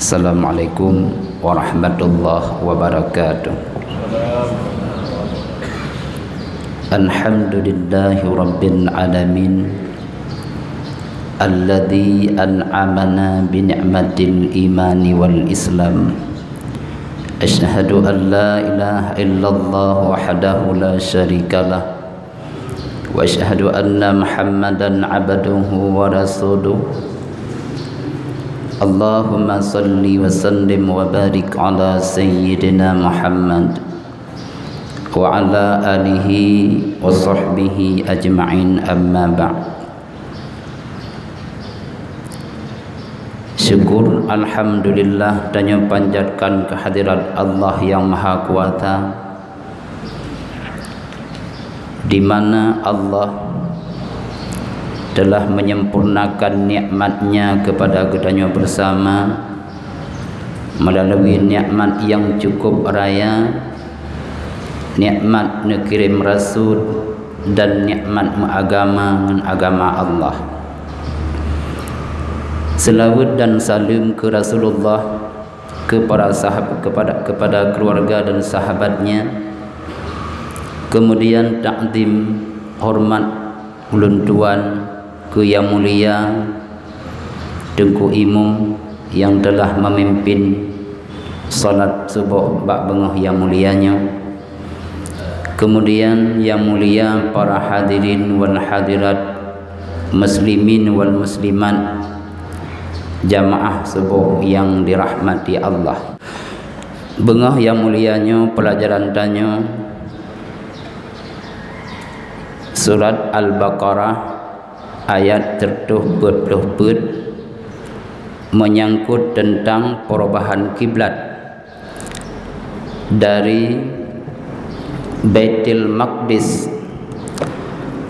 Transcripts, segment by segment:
Assalamualaikum warahmatullahi wabarakatuh. Alhamdulillahi rabbil alamin alladzi an'amana bi ni'matil imani wal islam. Asyhadu an la ilaha illallah wahdahu la syarikalah wa asyhadu anna Muhammadan abduhu wa rasuluh. Allahumma salli wa sallim wa barik ala sayyidina Muhammad wa ala alihi wa sahbihi ajma'in, amma ba'd. Syukur alhamdulillah dan panjatkan kehadirat Allah yang Maha Kuasa, di mana Allah telah menyempurnakan nikmatnya kepada kitanya bersama melalui nikmat yang cukup raya, nikmat mengirim rasul dan nikmat agama dengan agama Allah. Selawat dan salam ke Rasulullah, kepada sahabat, kepada keluarga dan sahabatnya. Kemudian takdim hormat ulun tuan ke yang mulia Tengku Imam yang telah memimpin salat subuh bak bengah yang mulianya. Kemudian yang mulia para hadirin wal hadirat, muslimin wal muslimat, jamaah subuh yang dirahmati Allah. Bengah yang mulianya pelajaran tanya surat Al-Baqarah ayat 30 menyangkut tentang perubahan kiblat dari Baitul Maqdis.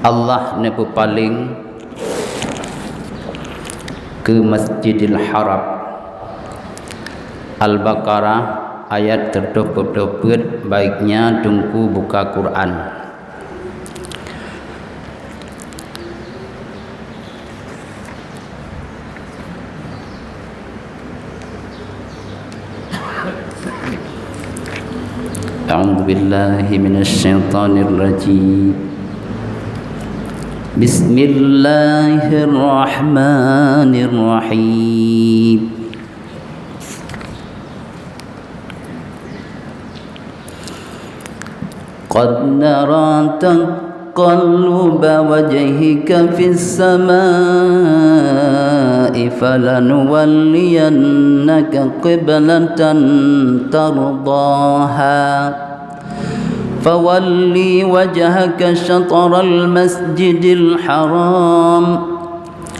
Allah nepu paling ke Masjidil Haram. Al-Baqarah ayat 30 baiknya tunggu buka Quran. A'udzu billahi minasyaitonir rajim. Bismillahirrahmanirrahim. Qad nara taqalluba wajhika fis samaa'i falanuwalliyannaka qiblatan tardaha فولي وجهك شطر المسجد الحرام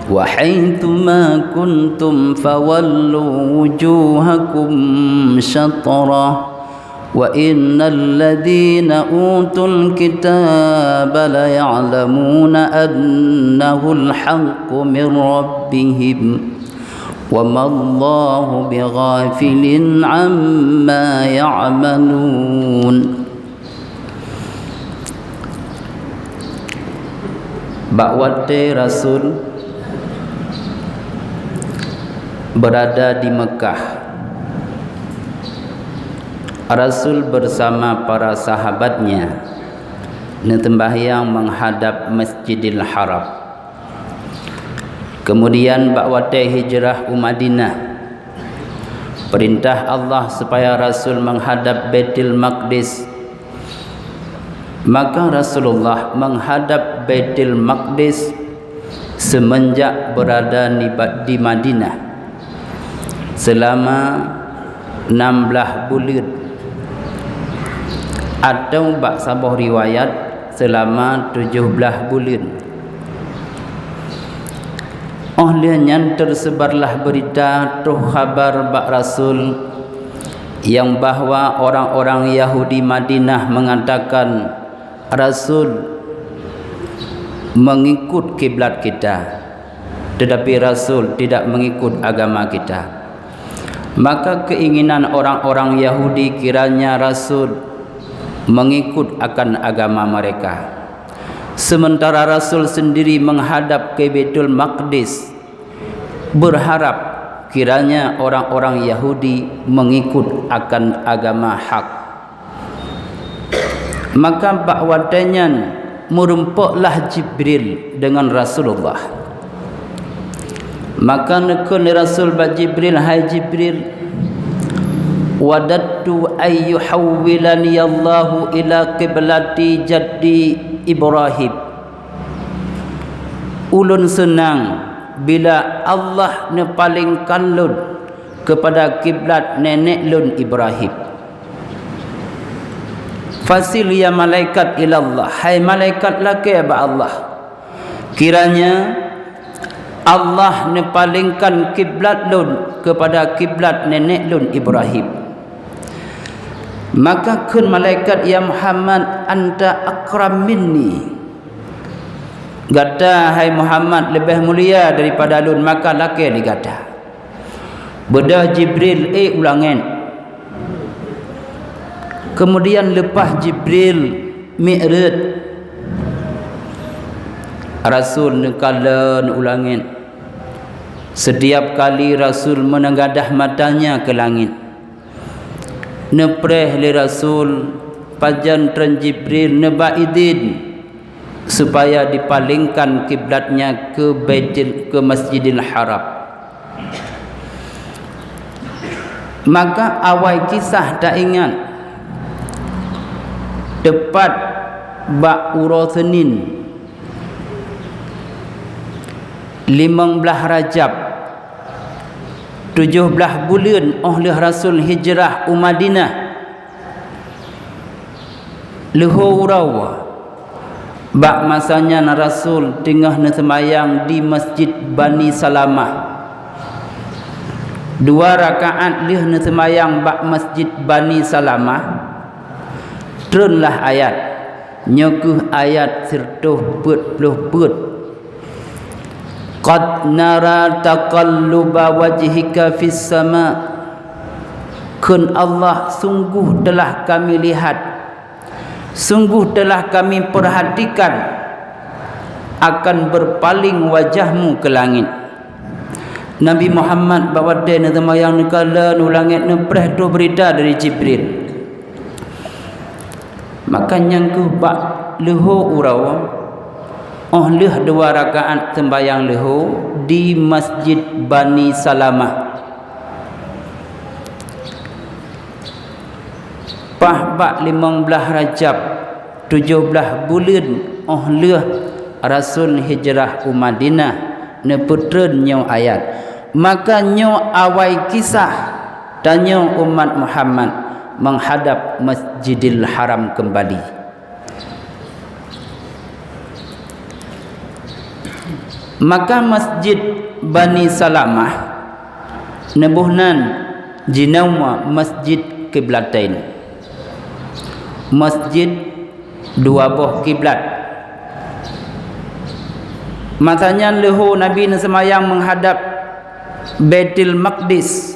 وحيث ما كنتم فولوا وجوهكم شطره وإن الذين أوتوا الكتاب ليعلمون أنه الحق من ربهم وما الله بغافل عما يعملون. Bakwate Rasul berada di Mekah. Rasul bersama para sahabatnya netembahyang menghadap Masjidil Haram. Kemudian bakwate hijrah Madinah. Perintah Allah supaya Rasul menghadap Baitul Maqdis. Maka Rasulullah menghadap Baitul Maqdis semenjak berada di Madinah selama 16 bulan, atau bak sabah riwayat selama 17 bulan. Olehnya tersebarlah berita tuh khabar bak Rasul yang bahwa orang-orang Yahudi Madinah mengatakan Rasul mengikut kiblat kita, tetapi Rasul tidak mengikut agama kita. Maka keinginan orang-orang Yahudi kiranya Rasul mengikut akan agama mereka. Sementara Rasul sendiri menghadap ke Baitul Maqdis berharap kiranya orang-orang Yahudi mengikut akan agama hak. Maka bakwatanya merumpuklah Jibril dengan Rasulullah. Maka nekun Rasul ba Jibril, hai Jibril, wadattu ayyuhawwilani Allahu ila qiblati jaddi Ibrahim. Ulun senang bila Allah nepalingkan lun kepada kiblat nenek lun Ibrahim. Fasil ya malaikat ilallah, hai malaikat laki ba Allah, kiranya Allah nepalingkan kiblat lun kepada kiblat nenek lun Ibrahim. Maka kun malaikat, ya Muhammad, anta akram minni, gata hai Muhammad lebih mulia daripada lun. Maka laki digata bedah Jibril ulangan. Kemudian lepas Jibril Mi'raj, Rasul nekalan ulangan. Setiap kali Rasul menengadah matanya ke langit, nepreh li Rasul pajan tren Jibril neba idin supaya dipalingkan kiblatnya ke Masjidil Haram. Maka awal kisah tak ingat tepat bak uro Senin 15 Rajab 17 bulan oleh Rasul hijrah Madinah. Leho urau bak masanya Rasul tengah semayang di Masjid Bani Salamah. 2 rakaat leh semayang bak Masjid Bani Salamah. Turunlah ayat, nyokuh ayat sirtuh put. Qad nara taqalluba wajhika fis sama. Kun Allah, sungguh telah kami lihat, sungguh telah kami perhatikan akan berpaling wajahmu ke langit. Nabi Muhammad bawa dia semayang nekala nulangit nepreh tu berita dari Jibril. Maka nyangkuh bak leho urau leh 2 rakaat sembayang leho di Masjid Bani Salamah. Pah bak 15 Rajab 17 bulan leh Rasul hijrah Madinah ne putren nyo ayat. Maka nyo awai kisah tanya umat Muhammad menghadap Masjidil Haram kembali. Maka Masjid Bani Salamah nebuhnan jinawa Masjid Qiblatain, masjid 2 buah kiblat. Matanya leho Nabi semayang menghadap Baitul Maqdis.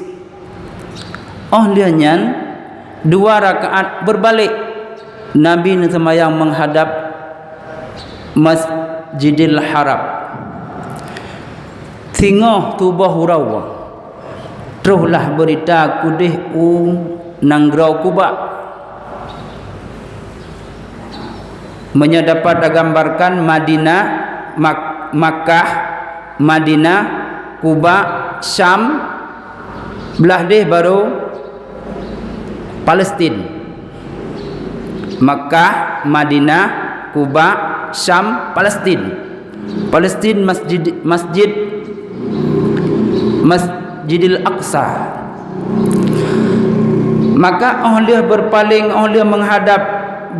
Lianyan 2 rakaat berbalik Nabi semayang menghadap Masjidil Haram. Singoh tubuh hurau teruslah berita kudih nanggrau Kuba. Menyedapat gambarkan Madinah, Makkah, Madinah, Kuba, Syam, belah deh baru Palestin. Makkah, Madinah, Kuba, Syam, Palestin. Palestin Masjidil Aqsa. Maka oleh berpaling, oleh menghadap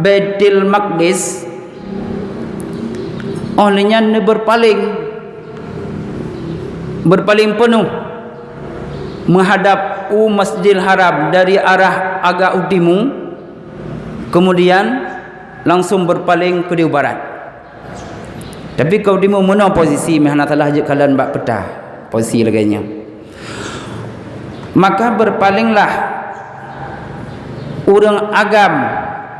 Baitul Maqdis, olehnya berpaling penuh menghadap Masjidil Haram dari arah agak utimu, kemudian langsung berpaling ke barat. Tapi kau dimu mana posisi mehana telah je kalian bak petah posisi laganya. Maka berpalinglah orang agam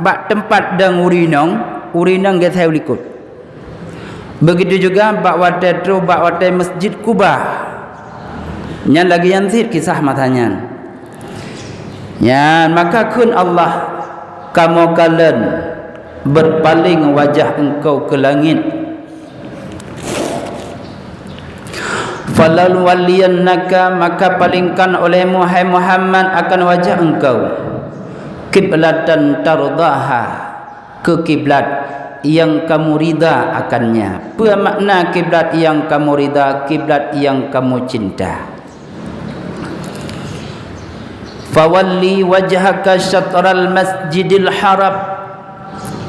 bak tempat dan urinang gathai ulikut. Begitu juga bak watai Masjid Kuba. Nyan lagi yang zid kisah matanya. Nyan maka kun Allah kamu kalian berpaling wajah engkau ke langit. Falal waliyannaka maka palingkan olehmu hai Muhammad akan wajah engkau kiblatan tardaha ke kiblat yang kamu rida akannya. Apa makna kiblat yang kamu rida? Kiblat yang kamu cinta. Fawalli wajhaka syatral masjidil haram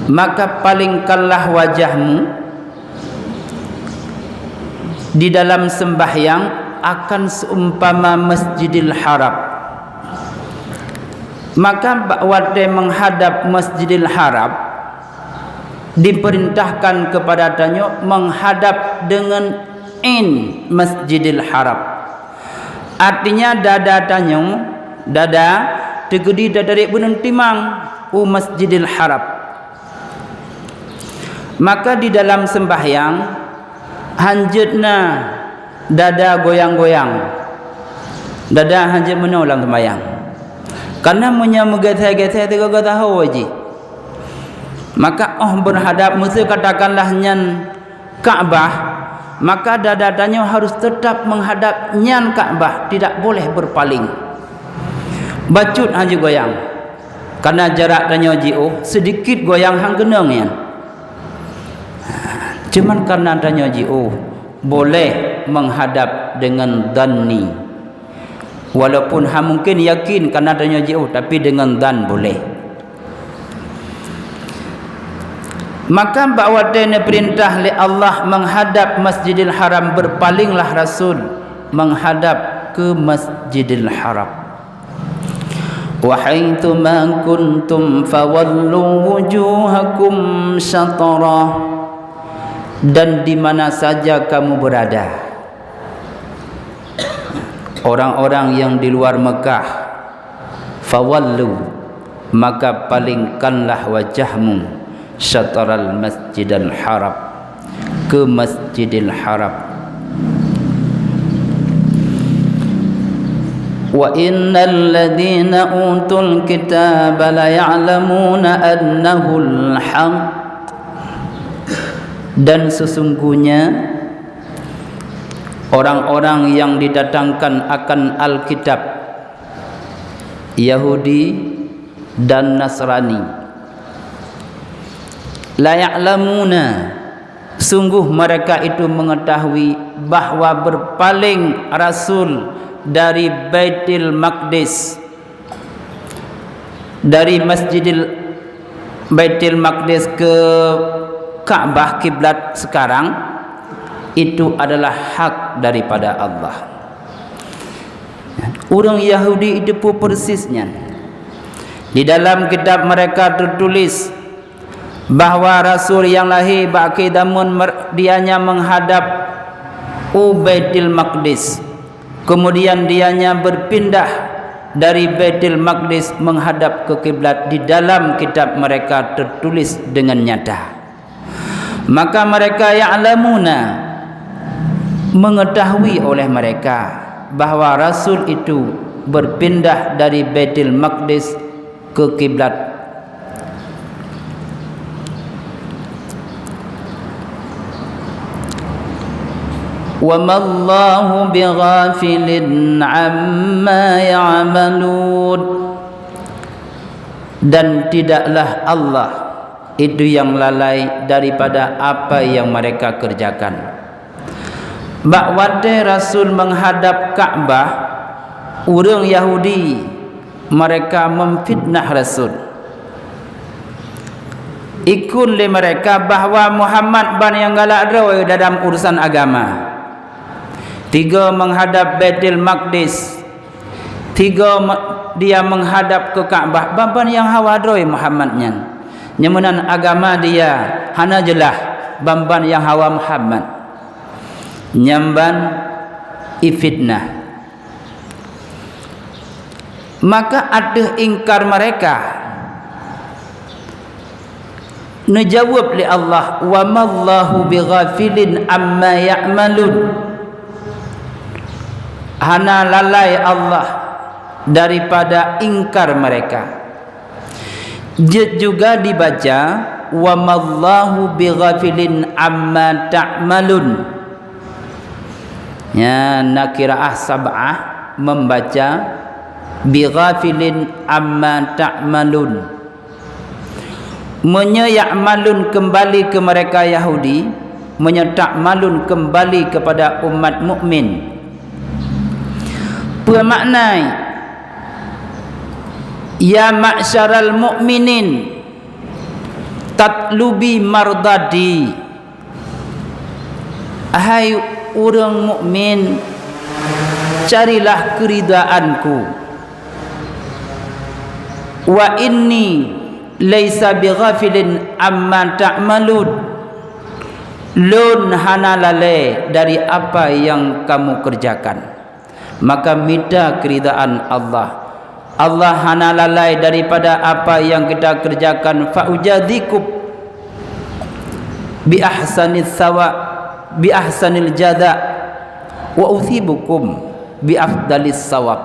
maka palingkanlah wajahmu di dalam sembahyang akan seumpama Masjidil Haram. Maka waktu menghadap Masjidil Haram diperintahkan kepada tanya menghadap dengan Masjidil Haram. Artinya dada tanya dada tegedi dari bunun timang Masjidil Haram. Maka di dalam sembahyang hanjutna dada goyang-goyang. Dada hanjut menolak sembahyang. Karena punya megetah-getah tiga tahu aja. Maka berhadap musuh katakanlah nyan Ka'bah, maka dada-dadanya harus tetap menghadap nyan Ka'bah, tidak boleh berpaling. Bacut hanjut goyang. Karena jarak tanya jauh, sedikit goyang hang kenang yan. Cuman karena adanya jauh boleh menghadap dengan dhanni. Walaupun mungkin yakin karena adanya jauh, tapi dengan dhan boleh. Maka ba'wadana perintah oleh Allah menghadap Masjidil Haram, berpalinglah Rasul menghadap ke Masjidil Haram. Wa haitsu ma kuntum fawallu wujuhakum syatara, dan di mana saja kamu berada. Orang-orang yang di luar Mekah, fawallu maka palingkanlah wajahmu syatral Masjidil Haram, ke Masjidil Haram. Wa innal ladzina utul kitaba la ya'lamuna annahu al-haqq, dan sesungguhnya orang-orang yang didatangkan akan Alkitab, Yahudi dan Nasrani, la ya'lamuna, sungguh mereka itu mengetahui bahwa berpaling Rasul dari Baitul Maqdis, dari Baitul Maqdis ke Ka'bah kiblat sekarang itu adalah hak daripada Allah. Orang Yahudi itu pun persisnya di dalam kitab mereka tertulis bahawa Rasul yang lahir baki damun dianya menghadap Baitul Maqdis, kemudian dianya berpindah dari Baitul Maqdis menghadap ke kiblat. Di dalam kitab mereka tertulis dengan nyata. Maka mereka ya'lamuna, mengetahui oleh mereka bahawa Rasul itu berpindah dari Baitul Maqdis ke kiblat. Wa mallahu bighafilin amma ya'malun, dan tidaklah Allah itu yang lalai daripada apa yang mereka kerjakan. Bakwate Rasul menghadap Ka'bah, orang Yahudi mereka memfitnah Rasul. Ikun le mereka bahawa Muhammad ban yang galak drawi dalam urusan agama. 3 menghadap Baitul Maqdis, 3 dia menghadap ke Ka'bah. Ban yang hawa drawi Muhammadnya. Nyamunan agama dia hana jelah bamban yang hawa Muhammad. Nyamban ifitnah. Maka ada ingkar mereka. Najawab li Allah, wa mallahu bighafilin amma ya'malun. hana lalai Allah daripada ingkar mereka. Juga dibaca wa mallahu bighafilin amma ta'malun. Ya, nakirah sab'ah membaca bighafilin amma ta'malun. Menyaya'malun kembali ke mereka Yahudi, menyata'malun kembali kepada umat mukmin. Bermakna ya ma'syaral mu'minin tatlubi mardadi, hai orang mukmin, carilah keridaanku. Wa inni laisa bighafilin amma ta'malun, lun hana lalai dari apa yang kamu kerjakan. Maka minta keridaan Allah. Allah hana lalai daripada apa yang kita kerjakan. Fa ujadzikum bi ahsanil sawa bi ahsanil jaza wa uthibukum bi afdalis sawab.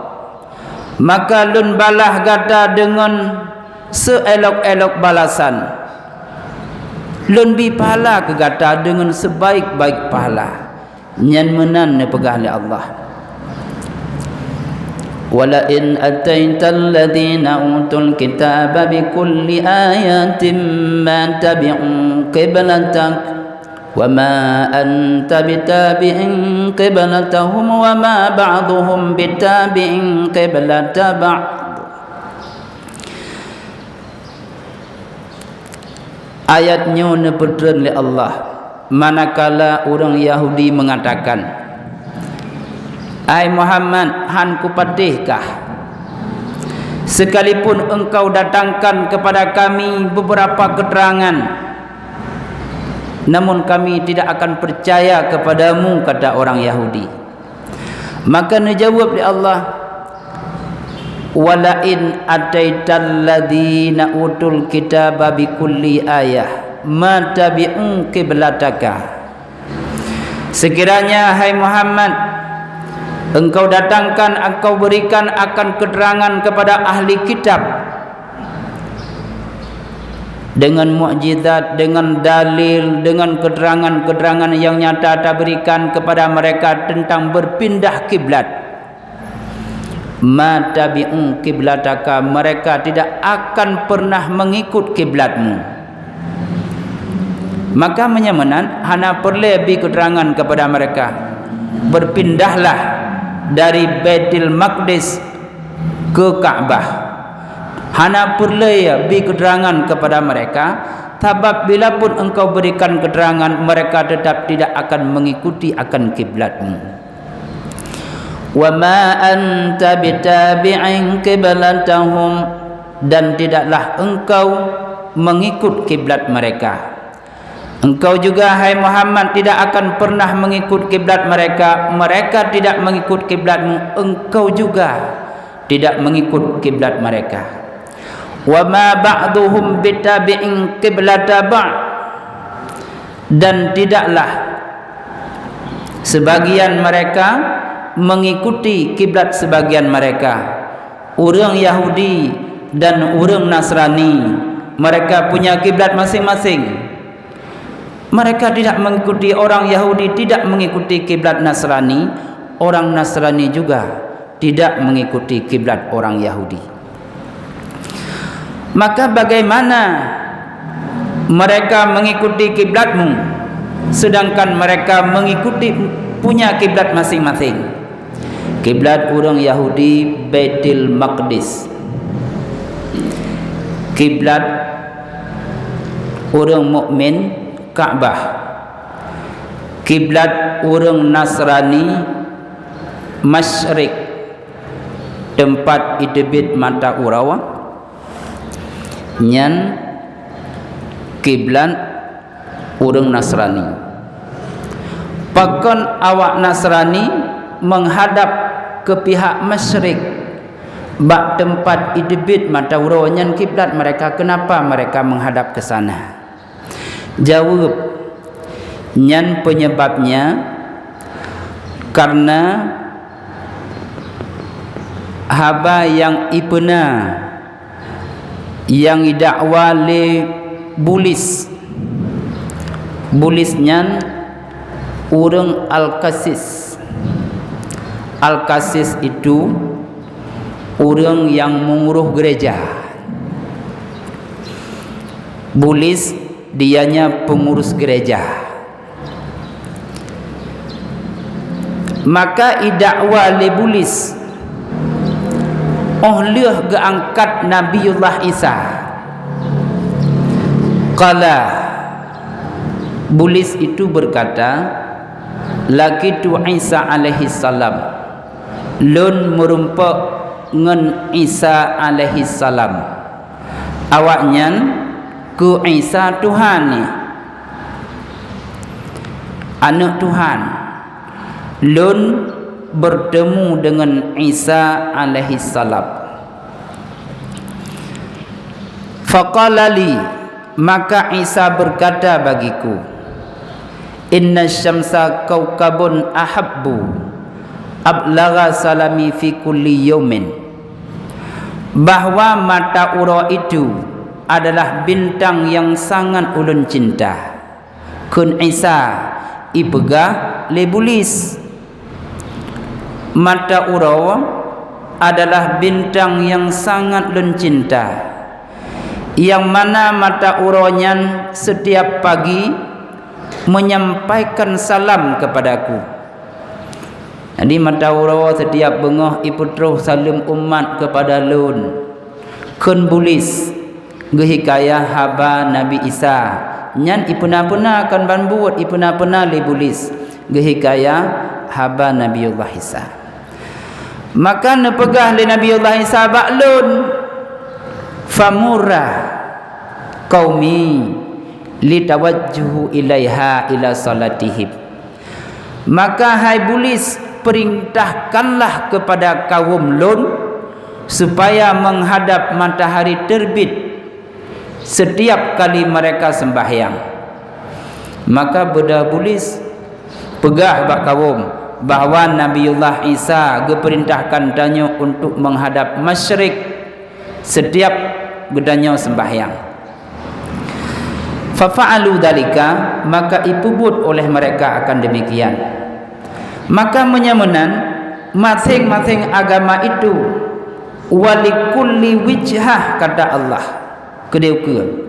Maka lun balah gata dengan seelok-elok balasan, lun bi pahala ke gata dengan sebaik-baik pahala. Nyan menan ne pegah oleh Allah. Wala in ataital ladzina utul kitaba bikulli ayatin ma tabi'u qiblatak wa ma anta bitabi'in qiblatahum wa ma ba'dhum bitabi'in qiblata ba'd. Ayatnya neputran oleh Allah, manakala orang Yahudi mengatakan, ai Muhammad, han ku patihkah sekalipun engkau datangkan kepada kami beberapa keterangan, namun kami tidak akan percaya kepadamu, kata orang Yahudi. Maka dijawab oleh Allah, wala in ataital ladzina utul kitaba bikulli ayah ma tabi'u qiblataka. Sekiranya hai Muhammad, engkau datangkan, engkau berikan akan keterangan kepada ahli kitab dengan mukjizat, dengan dalil, dengan keterangan-keterangan yang nyata tak berikan kepada mereka tentang berpindah kiblat. Ma tabi'u qiblataka, mereka tidak akan pernah mengikut kiblatmu. Maka menyamanan hana perlu bi keterangan kepada mereka, berpindahlah dari Baitul Maqdis ke Ka'bah. Hana perlu ya bi keterangan kepada mereka, sebab bila pun engkau berikan keterangan, mereka tetap tidak akan mengikuti akan kiblatmu. Wa ma anta bitabi'in qiblatahum, dan tidaklah engkau mengikut kiblat mereka. Engkau juga hai Muhammad tidak akan pernah mengikut kiblat mereka. Mereka tidak mengikut kiblatmu, engkau juga tidak mengikut kiblat mereka. Wa ma ba'duhum bitabi'in qiblata ba'd, dan tidaklah sebagian mereka mengikuti kiblat sebagian mereka. Orang Yahudi dan orang Nasrani, mereka punya kiblat masing-masing. Mereka tidak mengikuti, orang Yahudi tidak mengikuti kiblat Nasrani, orang Nasrani juga tidak mengikuti kiblat orang Yahudi. Maka bagaimana mereka mengikuti kiblatmu sedangkan mereka mengikuti punya kiblat masing-masing? Kiblat orang Yahudi Baitul Maqdis, kiblat orang mukmin Ka'bah, kiblat orang Nasrani Masyrik, tempat idebit mata urawa. Nyan kiblat orang Nasrani. Pakon awak Nasrani menghadap ke pihak Masyrik, bak tempat idebit mata urawa, nyan kiblat mereka. Kenapa mereka menghadap ke sana? Jawab, nyan penyebabnya karena haba yang ipena yang didakwa le bulis bulisnya orang Al-Qasis. Al-Qasis itu orang yang mengurus gereja. Bulis dianya pengurus gereja. Maka idakwa le bulis leh geangkat Nabiullah Isa. Qala, bulis itu berkata, lakitu Isa alaihi salam, lun merumpak ngen Isa alaihi salam, awaknya ku Isa Tuhan ni, anak Tuhan. Lun bertemu dengan Isa alaihi salam. Faqala li, maka Isa berkata bagiku, inna syamsa kaukabun ahabbu ablagha salami fi kulli yawmin, bahwa mata ura itu adalah bintang yang sangat ulun cinta. Kun Isa ipegah lebulis. Mata ura adalah bintang yang sangat ulun cinta, yang mana mata uranya setiap pagi menyampaikan salam kepadaku. Jadi mata ura setiap bengah iputruh salam umat kepada lun. Kun bulis gehikaya haba Nabi Isa nyan ipuna-puna akan banbuat ipuna-puna lebulis gehikaya haba Nabiullah Isa. Maka nepegah le Nabiullah Isa baklun, famurra qaumi litawajjuhu ilaiha ila salatihim. Maka hai bulis, perintahkanlah kepada kaum lun supaya menghadap matahari terbit setiap kali mereka sembahyang. Maka beda bulis pegah bak kaum bahawa Nabiullah Isa diperintahkan danyo untuk menghadap masyrik setiap gedanyo sembahyang. Fafa'alu dalika, maka ipubut oleh mereka akan demikian. Maka menyamanan masing-masing agama itu walikulli wijhah, kata Allah, kedeukeun.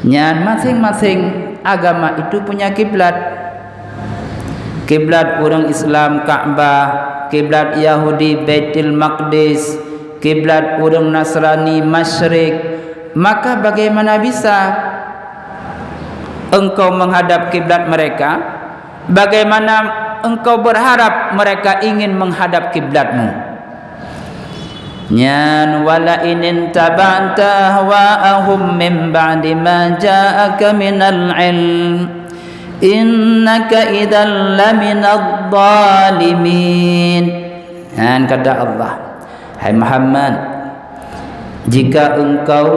Nyan masing-masing agama itu punya kiblat. Kiblat orang Islam Ka'bah, kiblat Yahudi Baitul Maqdis, kiblat orang Nasrani Masyrik. Maka bagaimana bisa engkau menghadap kiblat mereka? Bagaimana engkau berharap mereka ingin menghadap kiblatmu? Nyan wala inin taba'ta hawa'ahum min ba'di ma ja'aka minal ilm innaka idzal laminadh dhalimin. Dan kata Allah, hai Muhammad, jika engkau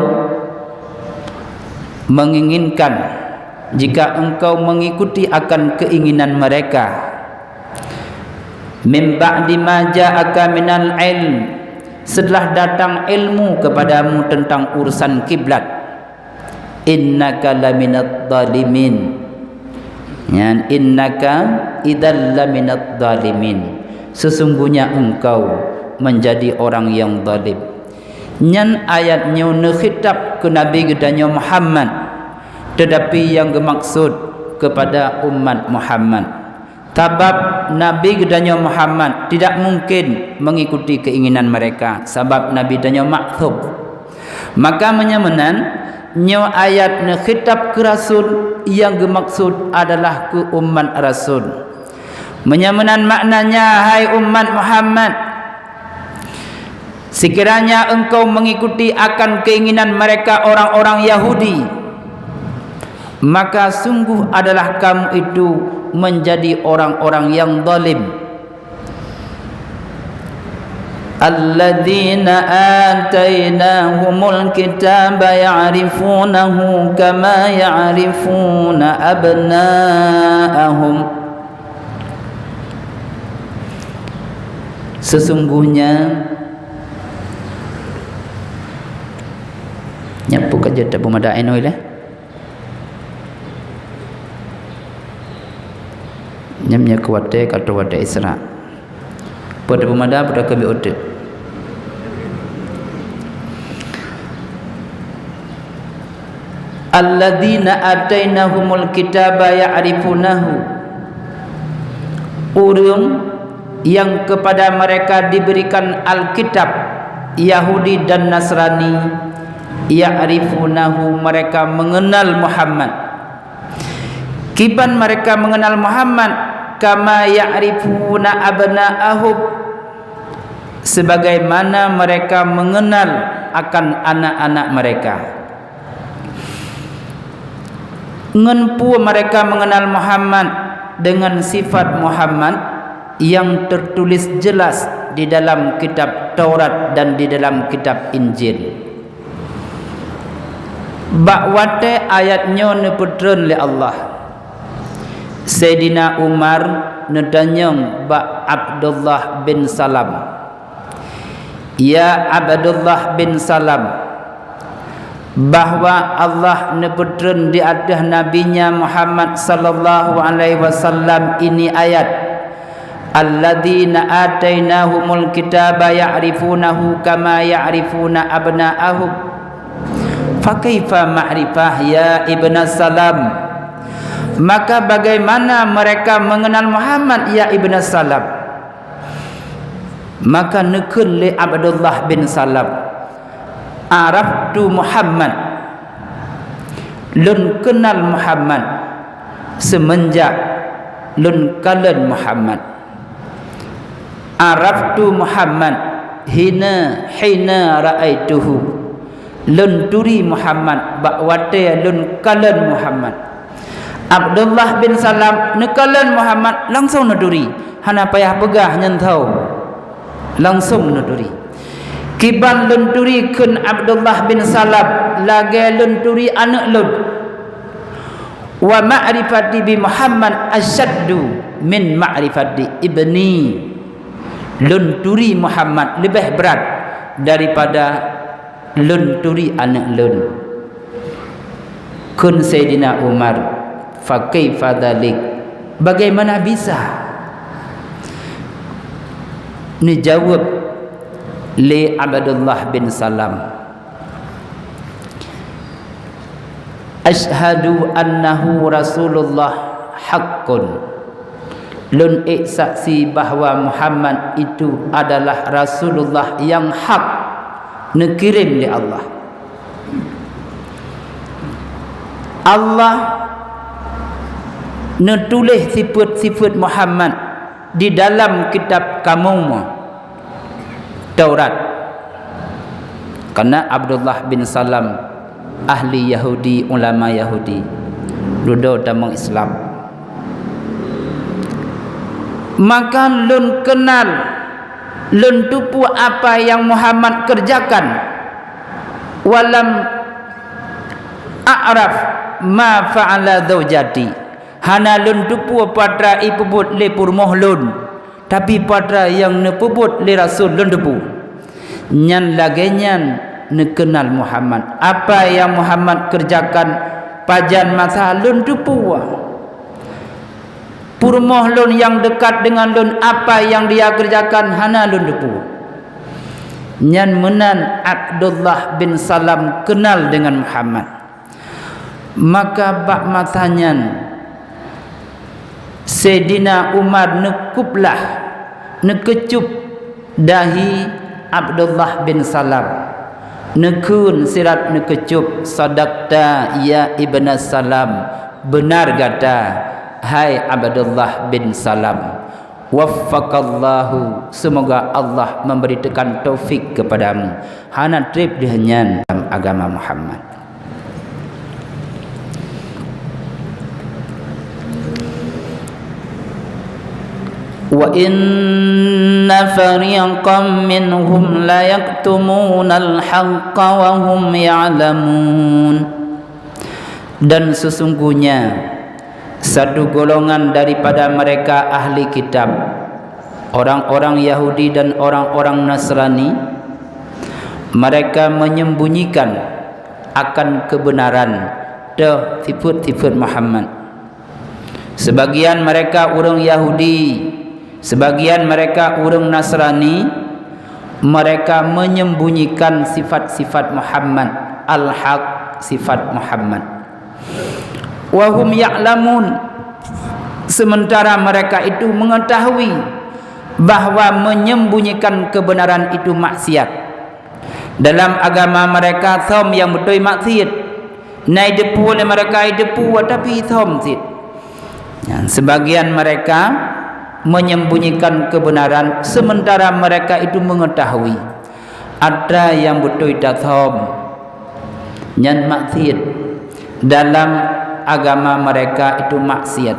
menginginkan, jika engkau mengikuti akan keinginan mereka, min ba'di ma ja'aka minal ilm, setelah datang ilmu kepadamu tentang urusan kiblat, innaka laminadh dhalimin, ya, innaka idzal laminadh dhalimin, sesungguhnya engkau menjadi orang yang zalim. Nyan ayatnya nekhitab ke Nabi gedanya Muhammad, tetapi yang bermaksud kepada umat Muhammad. Sebab Nabi gedanya Muhammad tidak mungkin mengikuti keinginan mereka, sebab Nabi gedanya maktub. Maka menyamanan nyo ayat ne khitab ke Rasul, yang bermaksud adalah ke umat Rasul. Menyamanan maknanya, hai umat Muhammad, sekiranya engkau mengikuti akan keinginan mereka orang-orang Yahudi, maka sungguh adalah kamu itu menjadi orang-orang yang zalim. الذين آتيناهم الكتاب يعرفونه كما يعرفون أبناءهم. Sesungguhnya nyapu kerja tak pemadain oi lah. Nyamnya kuwate kata wada Isra. Pada pemada pada kami odet. Alladzina atainahumul kitaba ya'rifunahu. Urang yang kepada mereka diberikan Alkitab, Yahudi dan Nasrani, ya'rifunahu, mereka mengenal Muhammad. Kiban mereka mengenal Muhammad, kama ya'rifuna abna'ahum, sebagaimana mereka mengenal akan anak-anak mereka. Ngenpu mereka mengenal Muhammad dengan sifat Muhammad yang tertulis jelas di dalam kitab Taurat dan di dalam kitab Injil. Bakwate ayatnya neputren oleh Allah. Sayyidina Umar nedanyang ba Abdullah bin Salam. Ya Abdullah bin Salam, bahwa Allah neputren di atas nabinya Muhammad sallallahu alaihi wasallam ini ayat, alladzina atainahumul kitaba ya'rifunahu kama ya'rifuna abna'ahum. Fa kaifa ma'rifah ya ibna Salam? Maka bagaimana mereka mengenal Muhammad ya ibna Salam? Maka nekun li Abdullah bin Salam, araftu Muhammad, lun kenal Muhammad semenjak lun kalen Muhammad. Araftu Muhammad hina ra'aituhu, lun turi Muhammad bakwate lun kalen Muhammad. Abdullah bin Salam nekalan Muhammad langsung naduri, hana payah pegah nyentau, langsung naduri. Kiban lenturi kun Abdullah bin Salam lagi lenturi anak lun. Wa ma'rifati bi Muhammad asyaddu min ma'rifati ibni. Lenturi Muhammad lebih berat daripada lenturi anak lun. Kun Sayyidina Umar, fa kaifa dzalik? Bagaimana bisa? Ni jawab li Abdullah bin Salam, asyhadu annahu Rasulullah haqqun, lun saksi bahawa Muhammad itu adalah Rasulullah yang hak, nekirim li Allah. Allah netulis sifat-sifat Muhammad di dalam kitab kamu Taurat. Karena Abdullah bin Salam ahli Yahudi, ulama Yahudi, duduk dalam Islam. Maka lun kenal, lun tupu apa yang Muhammad kerjakan. Walam a'raf ma fa'ala zawjati, hana lun tupu pada ipubut le purmoh lun, tapi pada yang nepubut le Rasul lun tupu. Nyan lagenyan nekenal Muhammad, apa yang Muhammad kerjakan pajan masa lun tupu. Purmoh lun yang dekat dengan lun, apa yang dia kerjakan hana lun tupu. Nyan menan Abdullah bin Salam kenal dengan Muhammad. Maka bak matanya Sayyidina Umar nekuplah, nekecup dahi Abdullah bin Salam, nekun sirat nekecup, sadaqta ya ibna Salam, benar kata hai Abdullah bin Salam. Waffaqallahu, semoga Allah memberikan taufik kepadamu, hana trip dihenyan dalam agama Muhammad. wa inna fariqam minhum la yaktumunal haqqa wa hum ya'lamun. Dan sesungguhnya satu golongan daripada mereka ahli kitab, orang-orang Yahudi dan orang-orang Nasrani, mereka menyembunyikan akan kebenaran sifat-sifat Muhammad. Sebagian mereka orang Yahudi, sebagian mereka orang Nasrani, mereka menyembunyikan sifat-sifat Muhammad, al-haq, sifat Muhammad. Wa hum ya'lamun, sementara mereka itu mengetahui bahawa menyembunyikan kebenaran itu maksiat. Dalam agama mereka thom yang betul maksiat. Nai depu oleh mereka depu tapi thom sit. Sebagian mereka menyembunyikan kebenaran sementara mereka itu mengetahui ada yang betul thom yang maksiat. Dalam agama mereka itu maksiat.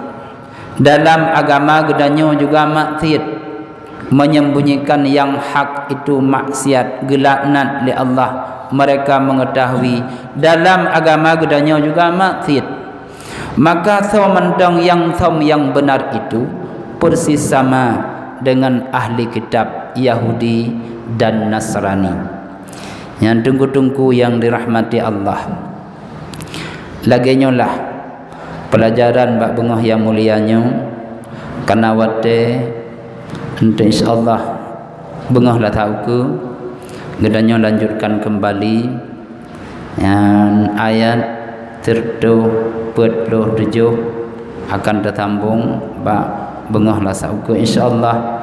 Dalam agama gedanyo juga maksiat. Menyembunyikan yang hak itu maksiat, gelaknat li Allah. Mereka mengetahui dalam agama gedanyo juga maksiat. Maka thom yang benar itu persis sama dengan ahli kitab Yahudi dan Nasrani. Yang tunggu-tunggu yang dirahmati Allah, laginyolah pelajaran bak bengah yang mulianya karena wate untuk insyaallah bengah lah tahu ke gedanyo lanjutkan kembali yang ayat 37 akan tertambung bak bengah lah tahu ke insyaallah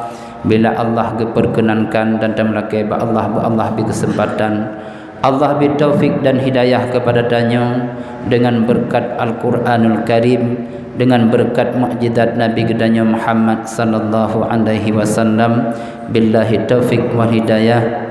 bila Allah diperkenankan dan temlake bak Allah berkesempatan, Allah beri taufik dan hidayah kepada danyo dengan berkat Al-Quranul Karim, dengan berkat mukjizat Nabi gedanyo Muhammad sallallahu alaihi wasallam. Billahi taufik wal hidayah.